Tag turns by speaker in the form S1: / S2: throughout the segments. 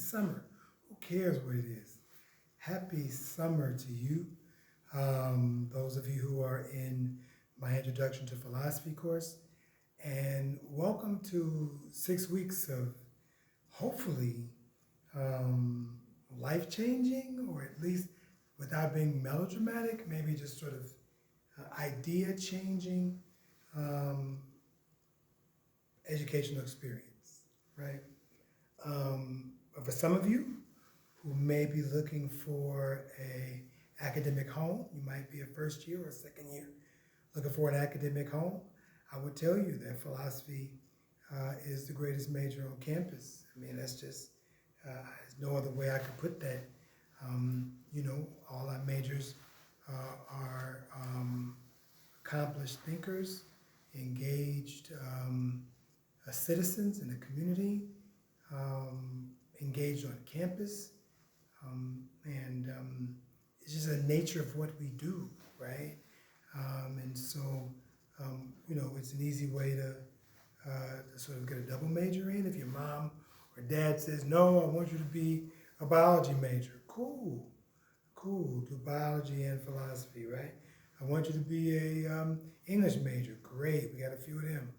S1: summer. Who cares what it is? Happy summer to you. Those of you who are in my Introduction to Philosophy course, and welcome to 6 weeks of hopefully life-changing, or at least without being melodramatic, maybe just sort of idea-changing educational experience, right? For some of you who may be looking for a academic home, you might be a first year or second year looking for an academic home, I would tell you that philosophy is the greatest major on campus. I mean, that's just, there's no other way I could put that. All our majors are accomplished thinkers, engaged citizens in the community, engaged on campus, and it's just the nature of what we do, right? And so, it's an easy way to sort of get a double major in. If your mom or dad says, no, I want you to be a biology major, cool, do biology and philosophy, right? I want you to be a English major, great, we got a few of them.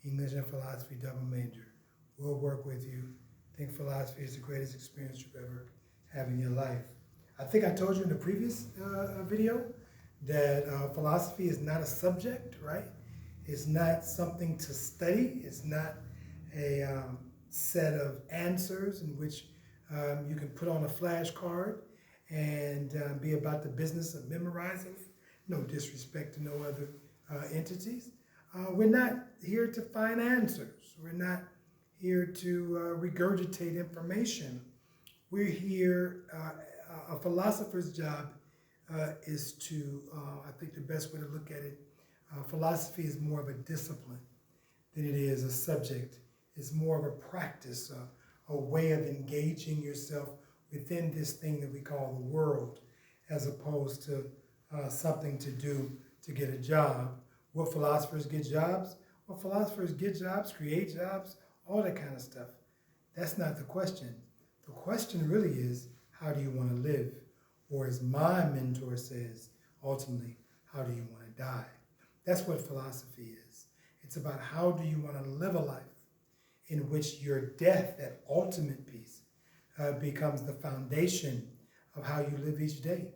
S1: English and philosophy double major. We'll work with you. I think philosophy is the greatest experience you've ever had in your life. I think I told you in the previous video that philosophy is not a subject, right? It's not something to study. It's not a set of answers in which you can put on a flashcard and be about the business of memorizing it. No disrespect to no other entities. We're not here to find answers. We're not here to regurgitate information. We're here, a philosopher's job is to, I think the best way to look at it, philosophy is more of a discipline than it is a subject. It's more of a practice, a way of engaging yourself within this thing that we call the world, as opposed to something to do to get a job. Will philosophers get jobs? Well, philosophers get jobs, create jobs, all that kind of stuff. That's not the question. The question really is, how do you want to live? Or as my mentor says, ultimately, how do you want to die? That's what philosophy is. It's about how do you want to live a life in which your death, that ultimate piece, becomes the foundation of how you live each day,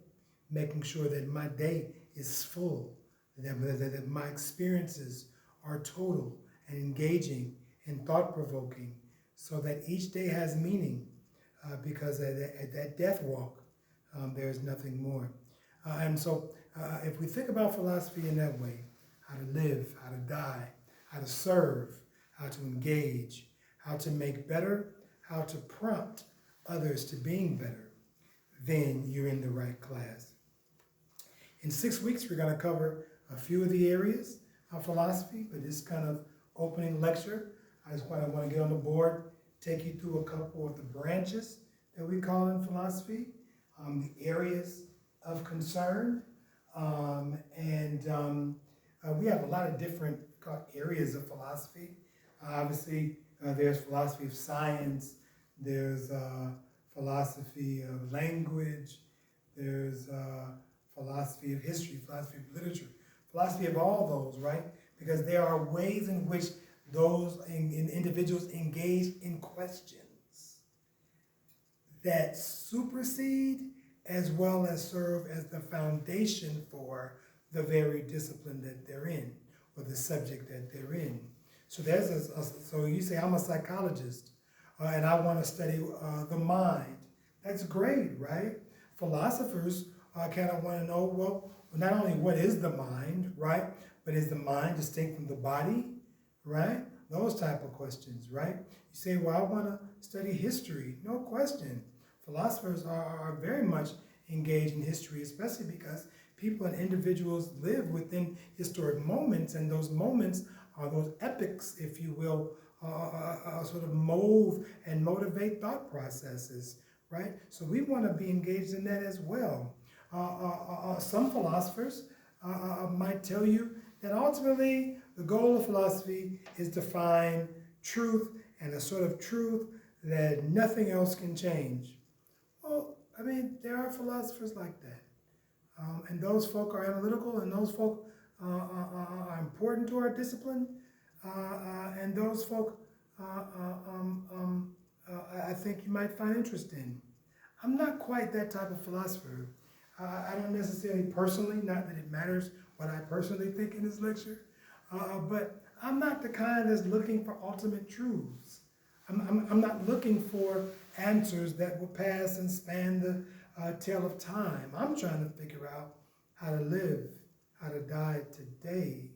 S1: making sure that my day is full, that my experiences are total and engaging and thought-provoking, so that each day has meaning, because at that death walk, there is nothing more. And so if we think about philosophy in that way, how to live, how to die, how to serve, how to engage, how to make better, how to prompt others to being better, then you're in the right class. In 6 weeks, we're going to cover a few of the areas of philosophy, but this kind of opening lecture, I just want to get on the board, take you through a couple of the branches that we call in philosophy, the areas of concern, we have a lot of different areas of philosophy. Obviously, there's philosophy of science, there's philosophy of language, there's philosophy of history, philosophy of literature, philosophy of all those, right? Because there are ways in which those individuals engage in questions that supersede as well as serve as the foundation for the very discipline that they're in, or the subject that they're in. So so you say, I'm a psychologist, and I want to study the mind. That's great, right? Philosophers kind of want to know, well, not only what is the mind, right? But is the mind distinct from the body, right? Those type of questions, right? You say, well, I want to study history. No question. Philosophers are very much engaged in history, especially because people and individuals live within historic moments, and those moments are those epics, if you will, sort of mold and motivate thought processes, right? So we want to be engaged in that as well. Some philosophers might tell you that ultimately the goal of philosophy is to find truth, and a sort of truth that nothing else can change. Well, I mean, there are philosophers like that. And those folk are analytical, and those folk are important to our discipline. And those folk, I think you might find interest in. I'm not quite that type of philosopher. I don't necessarily personally, not that it matters what I personally think in this lecture, but I'm not the kind that's looking for ultimate truths. I'm not looking for answers that will pass and span the tale of time. I'm trying to figure out how to live, how to die today,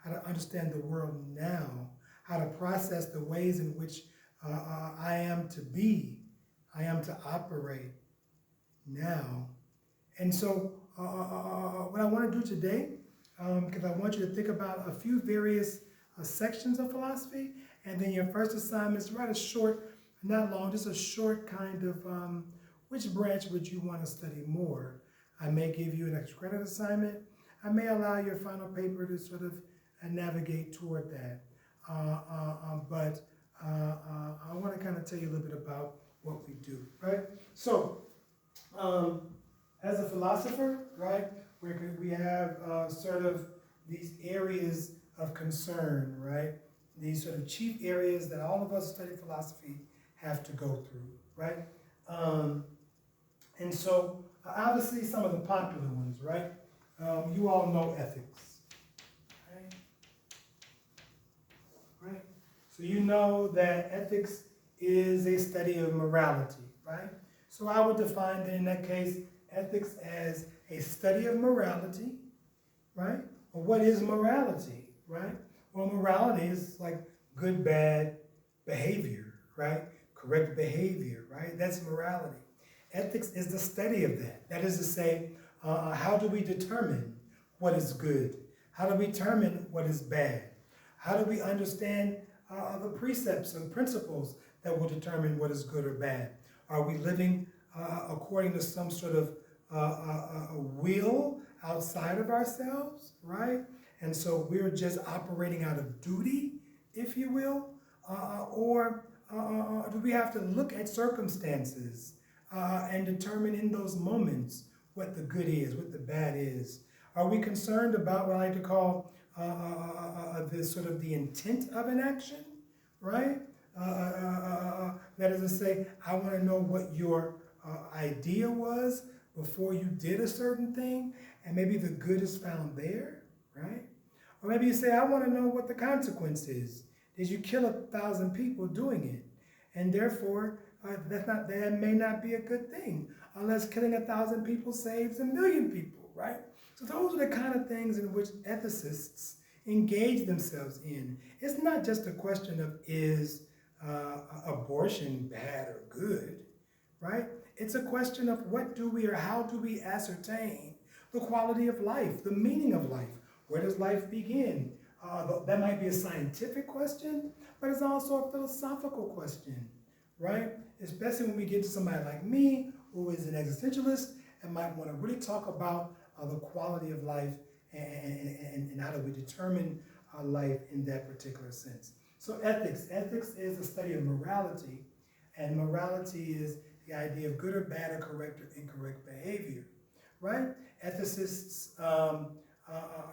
S1: how to understand the world now, how to process the ways in which I am to be, I am to operate now. And so what I want to do today, because I want you to think about a few various sections of philosophy, and then your first assignment is to write a short, not long, just a short kind of which branch would you want to study more. I may give you an extra credit assignment. I may allow your final paper to sort of navigate toward that. But I want to kind of tell you a little bit about what we do, right? So, as a philosopher, right, we have sort of these areas of concern, right? These sort of chief areas that all of us studying philosophy have to go through, right? And so, obviously, some of the popular ones, right? You all know ethics, right? Right? So you know that ethics is a study of morality, right? So I would define that in that case, ethics as a study of morality, right? Well, what is morality, right? Well, morality is like good, bad behavior, right? Correct behavior, right? That's morality. Ethics is the study of that. That is to say, how do we determine what is good? How do we determine what is bad? How do we understand the precepts and principles that will determine what is good or bad? Are we living according to some sort of will outside of ourselves, right? And so we're just operating out of duty, if you will? Or do we have to look at circumstances and determine in those moments what the good is, what the bad is? Are we concerned about what I like to call this sort of the intent of an action, right? That is to say, I want to know what your idea was before you did a certain thing, and maybe the good is found there, right? Or maybe you say, I want to know what the consequence is. Did you kill 1,000 people doing it? And therefore, that may not be a good thing, unless killing 1,000 people saves 1,000,000 people, right? So those are the kind of things in which ethicists engage themselves in. It's not just a question of is abortion bad or good, right? It's a question of what do we or how do we ascertain the quality of life, the meaning of life. Where does life begin? That might be a scientific question, but it's also a philosophical question, right? Especially when we get to somebody like me, who is an existentialist and might want to really talk about the quality of life and how do we determine life in that particular sense. So ethics is a study of morality, and morality is the idea of good or bad or correct or incorrect behavior, right? Ethicists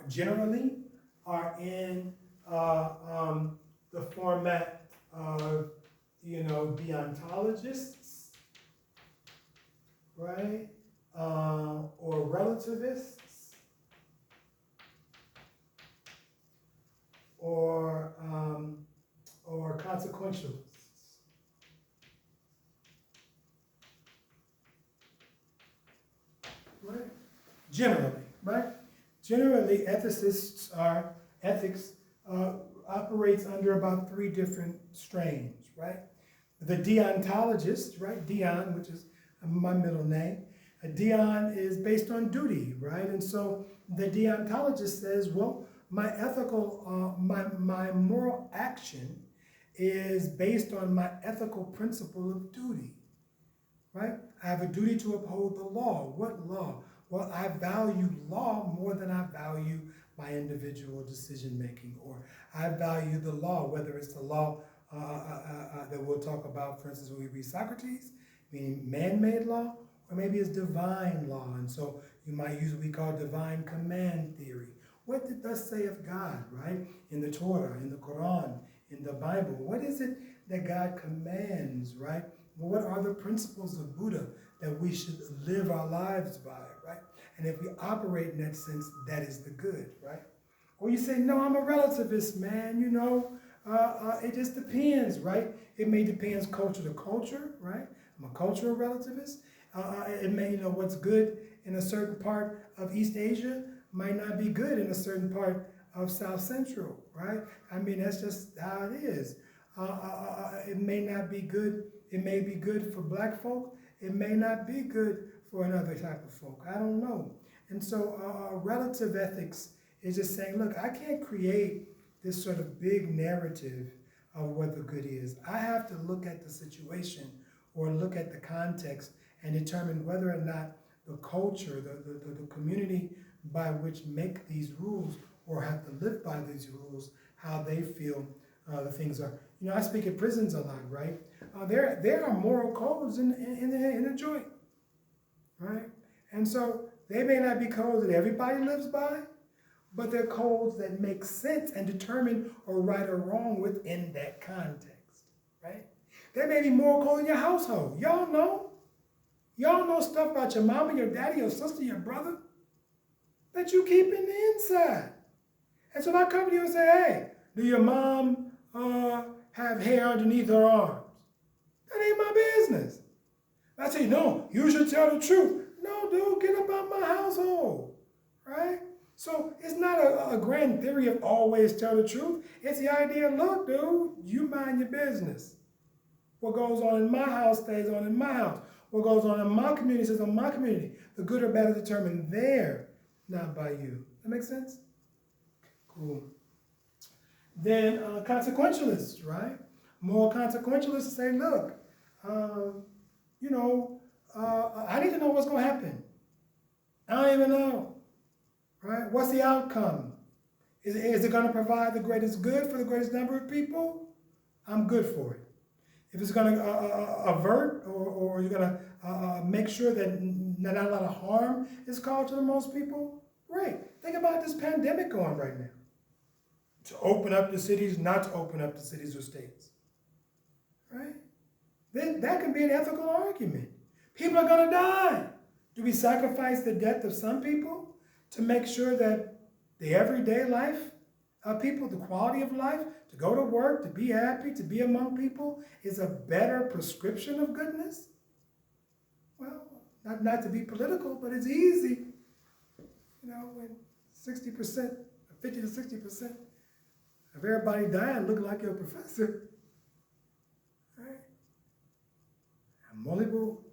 S1: generally are in the format of, deontologists, right? Or relativists, or consequentialists. Right? Generally, right? Generally, ethics operates under about 3 different strains, right? The deontologist, right? Deon, which is my middle name. Deon is based on duty, right? And so the deontologist says, well, my ethical, my moral action is based on my ethical principle of duty, right? I have a duty to uphold the law. What law? Well, I value law more than I value my individual decision making, or I value the law, whether it's the law that we'll talk about, for instance, when we read Socrates, meaning man-made law, or maybe it's divine law. And so you might use what we call divine command theory. What did thus say of God, right? In the Torah, in the Quran, in the Bible. What is it that God commands, right? Well, what are the principles of Buddha that we should live our lives by, right? And if we operate in that sense, that is the good, right? Or you say, no, I'm a relativist, man, you know, it just depends, right? It may depend culture to culture, right? I'm a cultural relativist. It may, you know, what's good in a certain part of East Asia might not be good in a certain part of South Central, right? I mean, that's just how it is. It may not be good. It may be good for black folk. It may not be good for another type of folk. I don't know. And so relative ethics is just saying, look, I can't create this sort of big narrative of what the good is. I have to look at the situation or look at the context and determine whether or not the culture, the community by which make these rules or have to live by these rules, how they feel the things are. You know, I speak at prisons a lot, right? There are moral codes in the joint, right? And so they may not be codes that everybody lives by, but they're codes that make sense and determine or right or wrong within that context, right? There may be moral codes in your household. Y'all know. Y'all know stuff about your mama, your daddy, your sister, your brother that you keep in the inside. And so if I come to you and say, hey, do your mom have hair underneath her arms? That ain't my business. I say, no, you should tell the truth. No, dude, get up out my household, right? So it's not a grand theory of always tell the truth. It's the idea, look, dude, you mind your business. What goes on in my house stays on in my house. What goes on in my community stays on my community. The good or bad is determined there, not by you. That makes sense? Cool. Then consequentialists, right? More consequentialists say, look, you know, I need to know what's going to happen. I don't even know, right? What's the outcome? Is it going to provide the greatest good for the greatest number of people? I'm good for it. If it's going to avert or you're going to make sure that not a lot of harm is caused to the most people, great. Think about this pandemic going right now. To open up the cities, not to open up the cities or states, right? That can be an ethical argument. People are going to die. Do we sacrifice the death of some people to make sure that the everyday life of people, the quality of life, to go to work, to be happy, to be among people, is a better prescription of goodness? Well, not to be political, but it's easy. You know, when 60%, 50 to 60% of everybody dying look like your professor, right? And multiple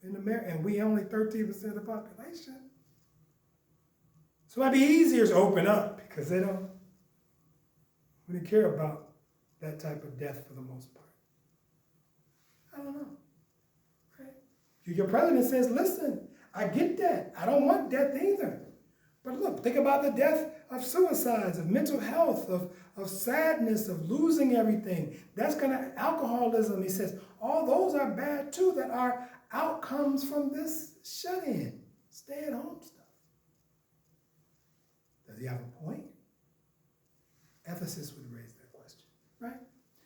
S1: in America, and we only 13% of the population. So it might be easier to open up because they don't really care about that type of death for the most part. I don't know. Right? Your president says, listen, I get that. I don't want death either. But look, think about the death of suicides, of mental health, of sadness, of losing everything. That's going to, alcoholism, he says, all those are bad too, that are outcomes from this shut-in, stay-at-home stuff. Does he have a point? Ethicists would raise that question, right?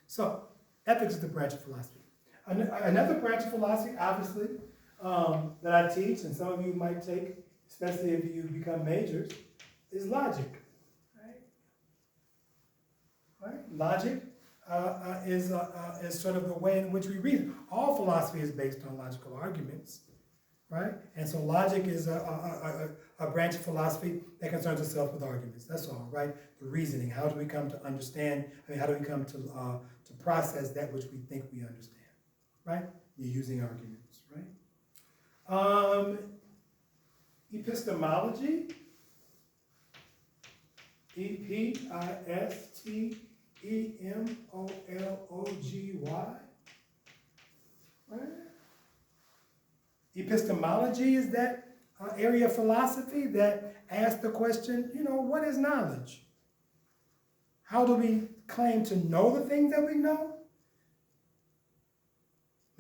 S1: So, ethics is the branch of philosophy. Another branch of philosophy, obviously, that I teach, and some of you might take, especially if you become majors, is logic, right? Logic is sort of the way in which we reason. All philosophy is based on logical arguments, right? And so logic is a branch of philosophy that concerns itself with arguments. That's all, right? The reasoning. How do we come to understand? I mean, how do we come to process that which we think we understand, right? You're using arguments, right? Epistemology. E-P-I-S-T-E-M-O-L-O-G-Y. Right? Epistemology is that area of philosophy that asks the question, you know, what is knowledge? How do we claim to know the things that we know?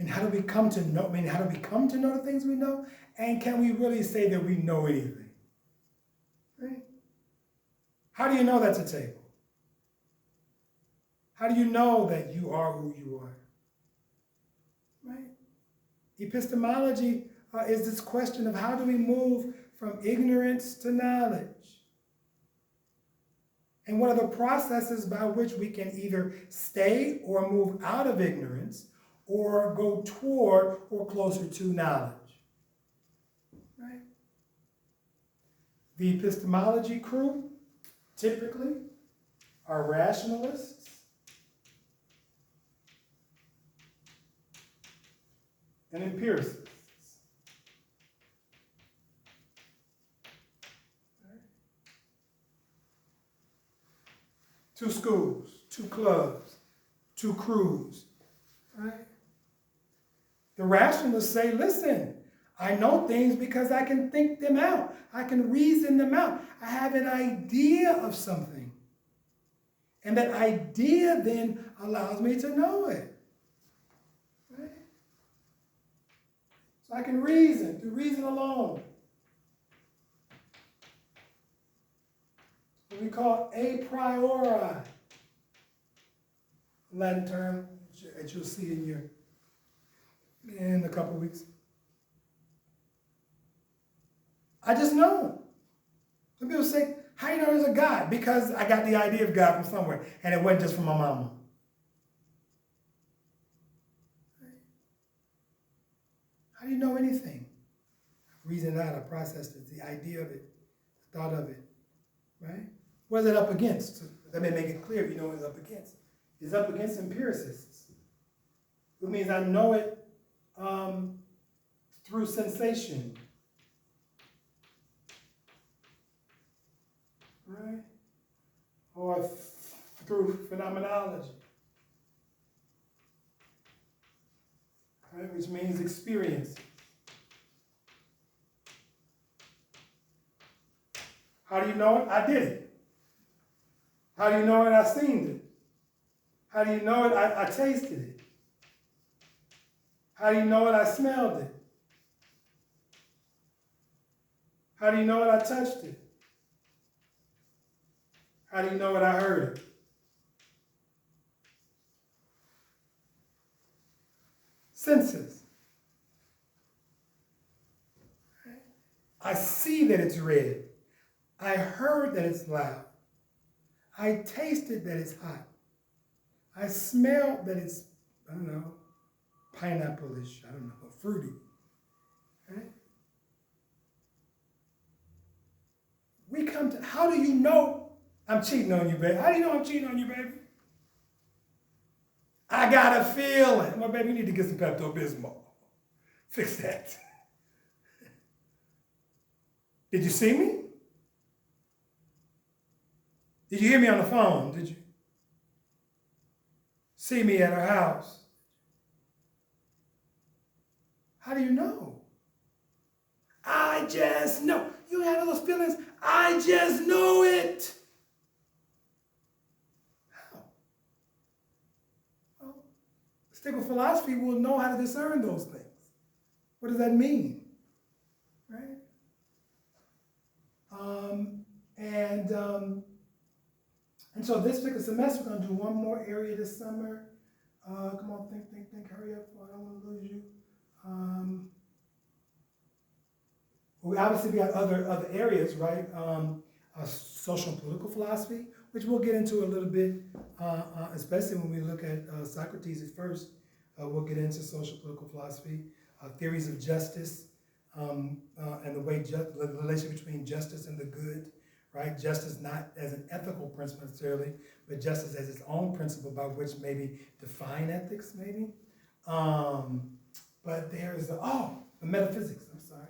S1: how do we come to know? How do we come to know the things we know? And can we really say that we know anything? Right? How do you know that's a table? How do you know that you are who you are? Right? Epistemology is this question of how do we move from ignorance to knowledge? And what are the processes by which we can either stay or move out of ignorance or go toward or closer to knowledge? Right? The epistemology crew typically are rationalists and empiricists. Right? Two schools, two clubs, two crews. Right? The rationalists say, listen, I know things because I can think them out. I can reason them out. I have an idea of something. And that idea then allows me to know it. Right? So I can reason, through reason alone. What we call a priori. Latin term that you'll see in a couple of weeks. I just know. Some people say, how do you know there's a God? Because I got the idea of God from somewhere, and it wasn't just from my mama. How do you know anything? Reason out, I processed it, the idea of it, the thought of it, right? What is it up against? Let me make it clear, you know what it's up against. It's up against empiricists. Which means I know it through sensation. Right? Or through phenomenology. Right? Which means experience. How do you know it? I did it. How do you know it? I seen it. How do you know it? I tasted it. How do you know it? I smelled it. How do you know it? I touched it. How do you know it? I heard it. Senses. I see that it's red. I heard that it's loud. I tasted that it's hot. I smelled that it's, I don't know, pineapple-ish, I don't know, fruity. Right? We come to, how do you know I'm cheating on you, baby? How do you know I'm cheating on you, baby? I got a feeling. Well, baby, you need to get some Pepto-Bismol. Fix that. Did you see me? Did you hear me on the phone? Did you see me at her house? How do you know? I just know. You have those feelings. I just know it. How? Well, stick with philosophy, we'll know how to discern those things. What does that mean? Right? And so this particular semester, we're going to do one more area this summer. Come on, think, hurry up, I don't want to lose you. We obviously got other areas, right? Social and political philosophy, which we'll get into a little bit, especially when we look at Socrates at first. We'll get into social and political philosophy, theories of justice, and the relationship between justice and the good, right? Justice not as an ethical principle necessarily, but justice as its own principle by which maybe define ethics, maybe. But there's the metaphysics, I'm sorry.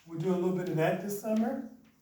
S1: We'll do a little bit of that this summer.